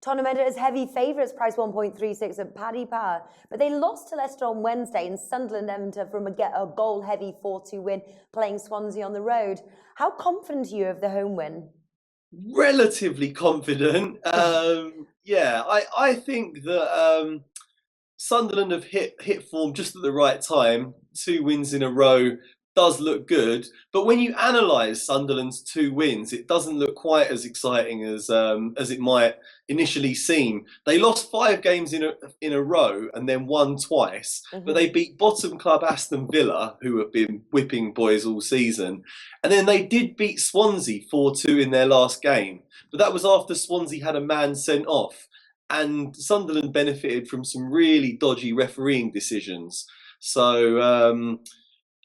Tottenham entered as heavy favourites, price 1.36 at Paddy Power, but they lost to Leicester on Wednesday, and Sunderland entered from a goal-heavy 4-2 win, playing Swansea on the road. How confident are you of the home win? Relatively confident. I think that Sunderland have hit form just at the right time. 2 wins in a row does look good, but when you analyse Sunderland's 2 wins, it doesn't look quite as exciting as it might initially seem. They lost 5 games in a row and then won twice, but they beat bottom club Aston Villa, who have been whipping boys all season, and then they did beat Swansea 4-2 in their last game, but that was after Swansea had a man sent off. And Sunderland benefited from some really dodgy refereeing decisions. So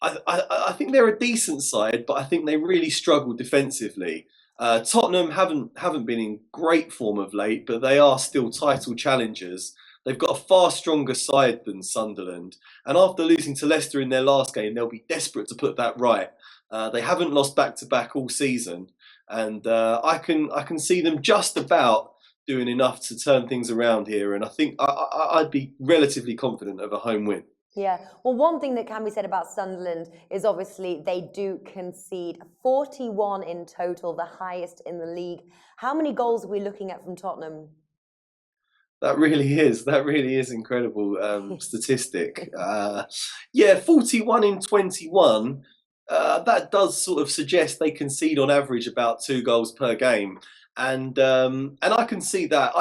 I think they're a decent side, but I think they really struggle defensively. Tottenham haven't been in great form of late, but they are still title challengers. They've got a far stronger side than Sunderland, and after losing to Leicester in their last game, they'll be desperate to put that right. They haven't lost back to back all season, and I can see them just about doing enough to turn things around here, and I think I'd be relatively confident of a home win. Yeah, well, one thing that can be said about Sunderland is obviously they do concede 41 in total, the highest in the league. How many goals are we looking at from Tottenham? That really is incredible statistic. 41 in 21. That does sort of suggest they concede on average about 2 goals per game. And I can see that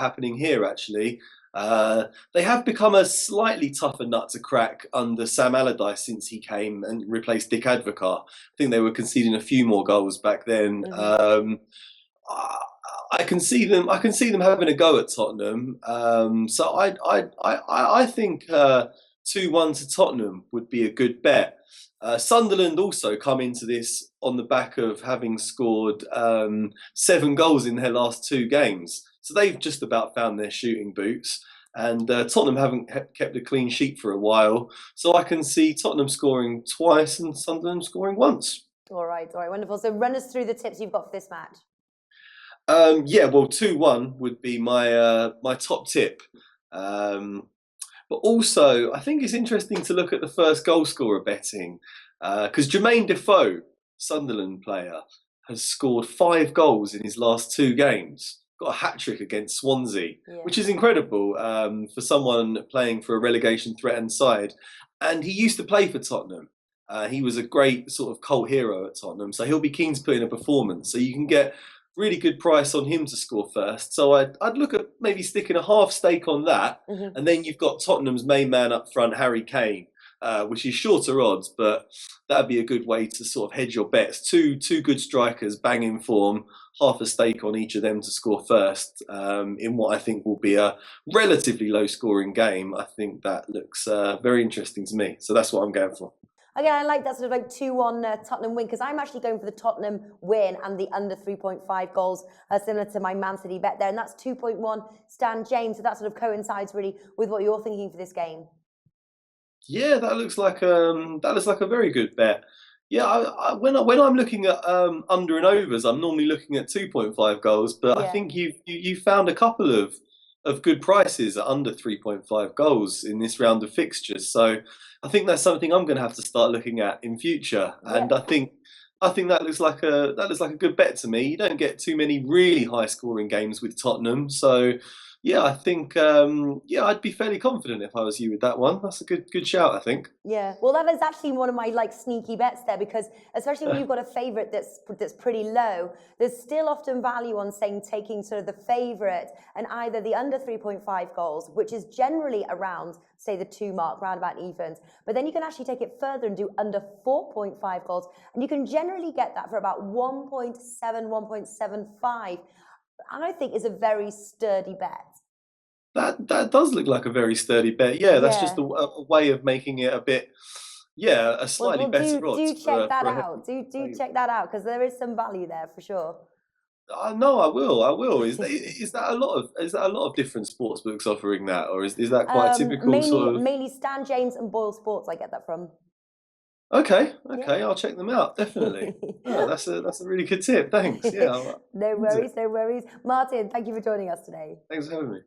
happening here actually. They have become a slightly tougher nut to crack under Sam Allardyce since he came and replaced Dick Advocaat. I think they were conceding a few more goals back then. I can see them having a go at Tottenham. So I think 2-1 to Tottenham would be a good bet. Sunderland also come into this on the back of having scored 7 goals in their last 2 games. So they've just about found their shooting boots. And Tottenham haven't kept a clean sheet for a while. So I can see Tottenham scoring twice and Sunderland scoring once. All right, wonderful. So run us through the tips you've got for this match. 2-1 would be my top tip. But also, I think it's interesting to look at the first goal scorer betting, because Jermaine Defoe, Sunderland player, has scored 5 goals in his last 2 games. Got a hat-trick against Swansea, which is incredible for someone playing for a relegation-threatened side. And he used to play for Tottenham. He was a great sort of cult hero at Tottenham, so he'll be keen to put in a performance. So you can get really good price on him to score first. So I'd look at maybe sticking a half stake on that. And then you've got Tottenham's main man up front, Harry Kane, which is shorter odds, but that'd be a good way to sort of hedge your bets. Two good strikers, banging form, half a stake on each of them to score first in what I think will be a relatively low scoring game. I think that looks very interesting to me. So that's what I'm going for. Again, I like that sort of like 2-1 Tottenham win, because I'm actually going for the Tottenham win and the under 3.5 goals, similar to my Man City bet there. And that's 2.1 Stan James. So that sort of coincides really with what you're thinking for this game. Yeah, that looks like a very good bet. Yeah, when I'm looking at under and overs, I'm normally looking at 2.5 goals, but I think you found a couple of good prices at under 3.5 goals in this round of fixtures. So I think that's something I'm going to have to start looking at in future. And I think that looks like a good bet to me. You don't get too many really high scoring games with Tottenham, so yeah, I think I'd be fairly confident if I was you with that one. That's a good shout, I think. Yeah, well, that is actually one of my like sneaky bets there, because especially when you've got a favourite that's pretty low, there's still often value on saying taking sort of the favourite and either the under 3.5 goals, which is generally around, say, the 2 mark, round about evens, but then you can actually take it further and do under 4.5 goals, and you can generally get that for about 1.7, 1.75. And I think is a very sturdy bet. That does look like a very sturdy bet. Yeah, that's just a way of making it a bit, a slightly better odds. Do check that out. Do check that out, because there is some value there for sure. No, I will. Is that a lot of different sportsbooks offering that, or is that quite typical? Mainly Stan James and Boyle Sports. I get that from. Okay, I'll check them out, definitely. Oh, that's a really good tip. Thanks. Yeah, No worries, no worries. Martin, thank you for joining us today. thanks for having me.